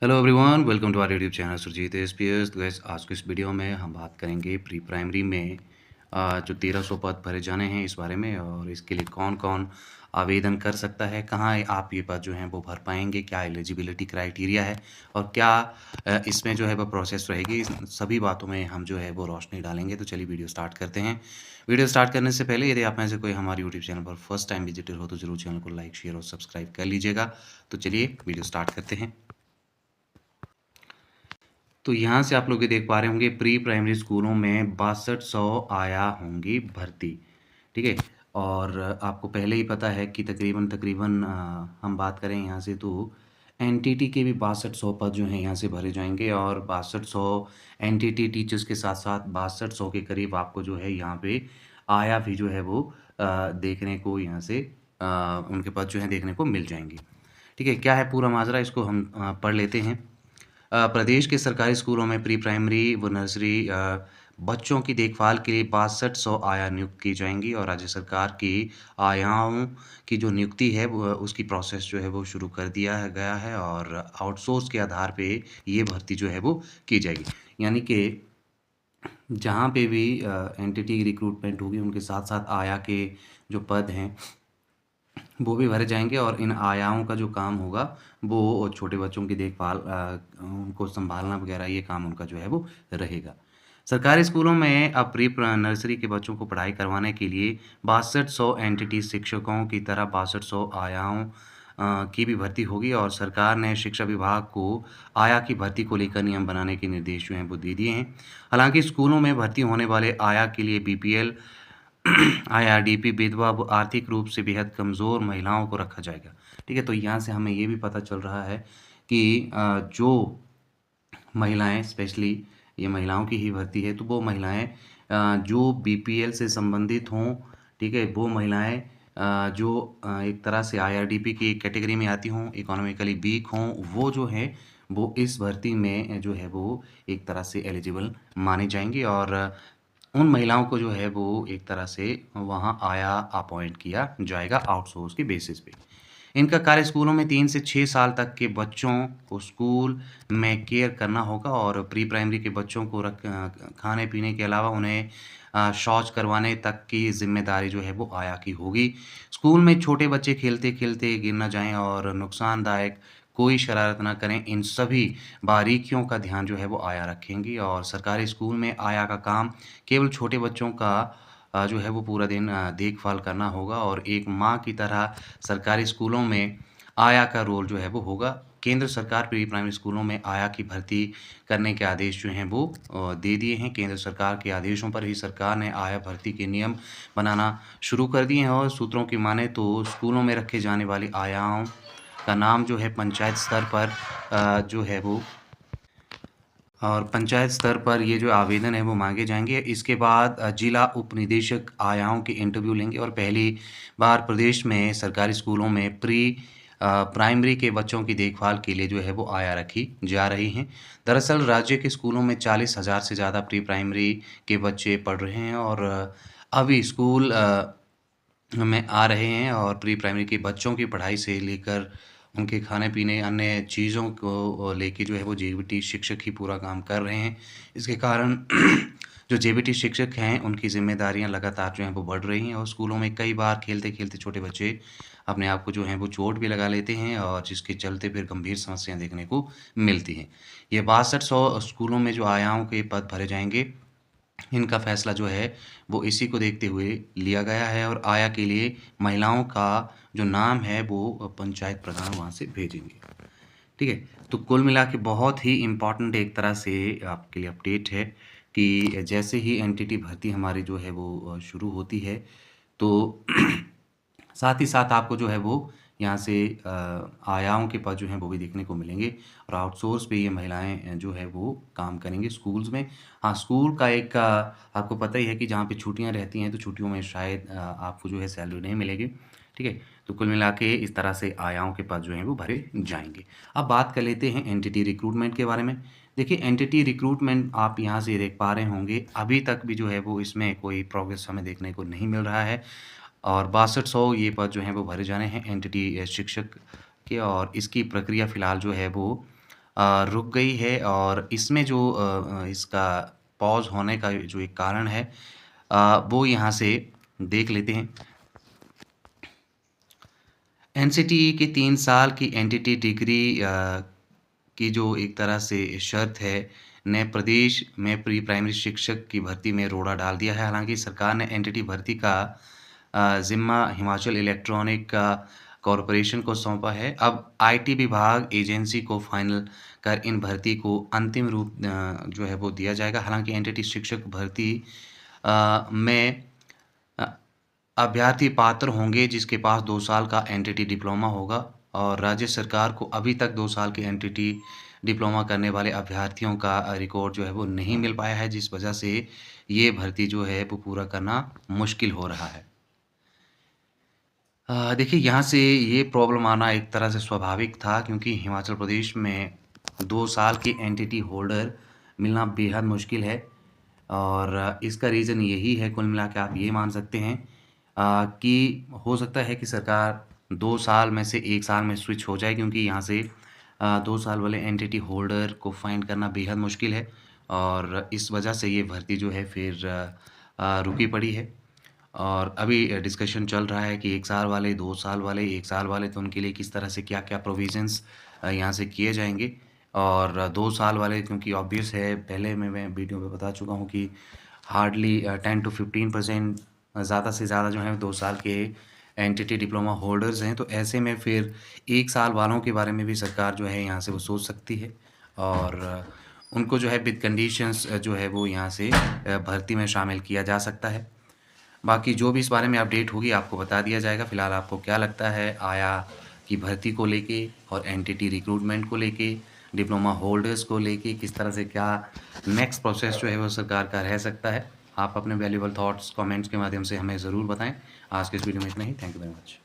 Hello everyone, welcome to our YouTube channel Surjeet SPS. तो guys आज के इस वीडियो में हम बात करेंगे प्री प्राइमरी में जो 1300 पद भरे जाने हैं इस बारे में, और इसके लिए कौन कौन आवेदन कर सकता है, कहाँ आप ये पद जो हैं वो भर पाएंगे, क्या एलिजिबिलिटी क्राइटेरिया है और क्या इसमें जो है वो प्रोसेस रहेगी। इस सभी बातों में हम जो है वो रोशनी डालेंगे। तो चलिए वीडियो स्टार्ट करते हैं। वीडियो स्टार्ट करने से पहले यदि आप में से कोई हमारे यूट्यूब चैनल पर फर्स्ट टाइम विजिटर हो तो जरूर चैनल को लाइक, शेयर और सब्सक्राइब कर लीजिएगा। तो चलिए वीडियो स्टार्ट करते हैं। तो यहाँ से आप लोग ये देख पा रहे होंगे प्री प्राइमरी स्कूलों में 6200 आया होंगी भर्ती। ठीक है। और आपको पहले ही पता है कि तकरीबन हम बात करें यहाँ से तो एनटीटी के भी 6200 पद जो हैं यहाँ से भरे जाएंगे, और 6200 एनटीटी टीचर्स के साथ साथ 6200 के करीब आपको जो है यहाँ पे आया भी जो है वो देखने को यहाँ से उनके पद जो है देखने को मिल जाएंगे। ठीक है, क्या है पूरा माजरा, इसको हम पढ़ लेते हैं। प्रदेश के सरकारी स्कूलों में प्री प्राइमरी व नर्सरी बच्चों की देखभाल के लिए 6200 आया नियुक्त की जाएंगी, और राज्य सरकार की आयाओं की जो नियुक्ति है वो उसकी प्रोसेस जो है वो शुरू कर दिया गया है, और आउटसोर्स के आधार पे ये भर्ती जो है वो की जाएगी। यानी कि जहाँ पे भी एंटिटी रिक्रूटमेंट होगी उनके साथ साथ आया के जो पद हैं वो भी भरे जाएंगे, और इन आयाओं का जो काम होगा वो छोटे बच्चों की देखभाल उनको संभालना वगैरह ये काम उनका जो है वो रहेगा। सरकारी स्कूलों में अब प्री नर्सरी के बच्चों को पढ़ाई करवाने के लिए 6200 एंटिटी शिक्षकों की तरह 6200 आयाओं की भी भर्ती होगी, और सरकार ने शिक्षा विभाग को आया की भर्ती को लेकर नियम बनाने के निर्देश जो हैं वो दे दिए हैं। हालांकि स्कूलों में भर्ती होने वाले आया के लिए बीपीएल आईआरडीपी विधवा व आर्थिक रूप से बेहद कमज़ोर महिलाओं को रखा जाएगा। ठीक है, तो यहाँ से हमें ये भी पता चल रहा है कि जो महिलाएं, स्पेशली ये महिलाओं की ही भर्ती है, तो वो महिलाएं जो बीपीएल से संबंधित हों, ठीक है, वो महिलाएं जो एक तरह से आईआरडीपी की कैटेगरी में आती हों, इकोनॉमिकली वीक हों, वो जो हैं वो इस भर्ती में जो है वो एक तरह से एलिजिबल मानी जाएंगी, और उन महिलाओं को जो है वो एक तरह से वहाँ आया अपॉइंट किया जाएगा आउटसोर्स के बेसिस पे। इनका कार्य स्कूलों में 3 से 6 साल तक के बच्चों को स्कूल में केयर करना होगा, और प्री प्राइमरी के बच्चों को खाने पीने के अलावा उन्हें शौच करवाने तक की ज़िम्मेदारी जो है वो आया की होगी। स्कूल में छोटे बच्चे खेलते-खेलते गिर ना जाएँ और नुकसानदायक कोई शरारत ना करें, इन सभी बारीकियों का ध्यान जो है वो आया रखेंगी, और सरकारी स्कूल में आया का काम केवल छोटे बच्चों का जो है वो पूरा दिन देखभाल करना होगा, और एक माँ की तरह सरकारी स्कूलों में आया का रोल जो है वो होगा। केंद्र सरकार प्री प्राइमरी स्कूलों में आया की भर्ती करने के आदेश जो हैं वो दे दिए हैं। केंद्र सरकार के आदेशों पर ही सरकार ने आया भर्ती के नियम बनाना शुरू कर दिए हैं, और सूत्रों की माने तो स्कूलों में रखे जाने वाली आयाओं का नाम जो है पंचायत स्तर पर जो है वो और पंचायत स्तर पर ये जो आवेदन है वो मांगे जाएंगे। इसके बाद जिला उप निदेशक आयाओं के इंटरव्यू लेंगे, और पहली बार प्रदेश में सरकारी स्कूलों में प्री प्राइमरी के बच्चों की देखभाल के लिए जो है वो आया रखी जा रही हैं। दरअसल राज्य के स्कूलों में 40,000 से ज़्यादा प्री प्राइमरी के बच्चे पढ़ रहे हैं, और अभी स्कूल में आ रहे हैं, और प्री प्राइमरी के बच्चों की पढ़ाई से लेकर उनके खाने-पीने, अन्य चीज़ों को लेके जो है वो जेबीटी शिक्षक ही पूरा काम कर रहे हैं। इसके कारण जो जेबीटी शिक्षक हैं, उनकी ज़िम्मेदारियाँ लगातार जो हैं वो बढ़ रही हैं, और स्कूलों में कई बार खेलते-खेलते छोटे बच्चे अपने आप को जो हैं वो चोट भी लगा लेते हैं, और जिसके चलते फिर गंभीर समस्याएँ देखने को मिलती हैं। ये 6200 स्कूलों में जो आयाओं के पद भरे जाएँगे, इनका फैसला जो है वो इसी को देखते हुए लिया गया है, और आया के लिए महिलाओं का जो नाम है वो पंचायत प्रधान वहाँ से भेजेंगे। ठीक है, तो कुल मिला के बहुत ही इम्पोर्टेंट एक तरह से आपके लिए अपडेट है कि जैसे ही एनटीटी भर्ती हमारी जो है वो शुरू होती है, तो साथ ही साथ आपको जो है वो यहाँ से आयाओं के पद जो हैं वो भी देखने को मिलेंगे, और आउटसोर्स पे ये महिलाएं जो है वो काम करेंगी स्कूल्स में। हाँ, स्कूल का एक आपको पता ही है कि जहाँ पे छुट्टियाँ रहती हैं तो छुट्टियों में शायद आपको जो है सैलरी नहीं मिलेगी। ठीक है, तो कुल मिला के इस तरह से आयाओं के पद जो हैं वो भरे जाएंगे। अब बात कर लेते हैं एनटीटी रिक्रूटमेंट के बारे में। देखिए, एनटीटी रिक्रूटमेंट आप यहाँ से देख पा रहे होंगे, अभी तक भी जो है वो इसमें कोई प्रोग्रेस हमें देखने को नहीं मिल रहा है, और 6200 ये पद जो हैं वो भरे जाने हैं एनटीटी शिक्षक के, और इसकी प्रक्रिया फ़िलहाल जो है वो रुक गई है और इसमें जो इसका पॉज़ होने का जो एक कारण है वो यहाँ से देख लेते हैं। एनसीटीई की 3 साल की एनटीटी डिग्री की जो एक तरह से शर्त है, ने प्रदेश में प्री प्राइमरी शिक्षक की भर्ती में रोड़ा डाल दिया है। हालाँकि सरकार ने एनटीटी भर्ती का ज़िम्मा हिमाचल इलेक्ट्रॉनिक कॉर्पोरेशन को सौंपा है। अब आईटी विभाग एजेंसी को फाइनल कर इन भर्ती को अंतिम रूप जो है वो दिया जाएगा। हालाँकि एनटीटी शिक्षक भर्ती में अ, अभ्यर्थी पात्र होंगे जिसके पास 2 साल का एनटीटी डिप्लोमा होगा और राज्य सरकार को अभी तक 2 साल की एनटीटी डिप्लोमा करने वाले अभ्यर्थियों का रिकॉर्ड जो है वो नहीं मिल पाया है, जिस वजह से ये भर्ती जो है वो पूरा करना मुश्किल हो रहा है। देखिए यहाँ से ये प्रॉब्लम आना एक तरह से स्वाभाविक था क्योंकि हिमाचल प्रदेश में 2 साल के एनटीटी होल्डर मिलना बेहद मुश्किल है और इसका रीज़न यही है, कुल मिला के आप ये मान सकते हैं कि हो सकता है कि सरकार 2 साल में से 1 साल में स्विच हो जाए क्योंकि यहाँ से 2 साल वाले एनटीटी होल्डर को फाइंड करना बेहद मुश्किल है और इस वजह से ये भर्ती जो है फिर रुकी पड़ी है। और अभी डिस्कशन चल रहा है कि 1 साल वाले, 2 साल वाले, 1 साल वाले तो उनके लिए किस तरह से क्या-क्या प्रोविज़न्स यहाँ से किए जाएँगे और 2 साल वाले क्योंकि ऑब्वियस है पहले मैं वीडियो में बता चुका हूँ कि हार्डली 10 टू 15% ज़्यादा से ज़्यादा जो है 2 साल के एनटीटी डिप्लोमा होल्डर्स हैं। तो ऐसे में फिर 1 साल वालों के बारे में भी सरकार जो है यहाँ से वो सोच सकती है और उनको जो है विद कंडीशंस जो है वो यहाँ से भर्ती में शामिल किया जा सकता है। बाकी जो भी इस बारे में अपडेट होगी आपको बता दिया जाएगा। फ़िलहाल आपको क्या लगता है आया की भर्ती को लेके और एनटीटी रिक्रूटमेंट को लेके, डिप्लोमा होल्डर्स को लेके किस तरह से क्या नेक्स्ट प्रोसेस जो है वो सरकार का रह सकता है? आप अपने वैल्यूएबल थॉट्स कमेंट्स के माध्यम से हमें ज़रूर बताएँ। आज के इस वीडियो में इतना ही। Thank you very much.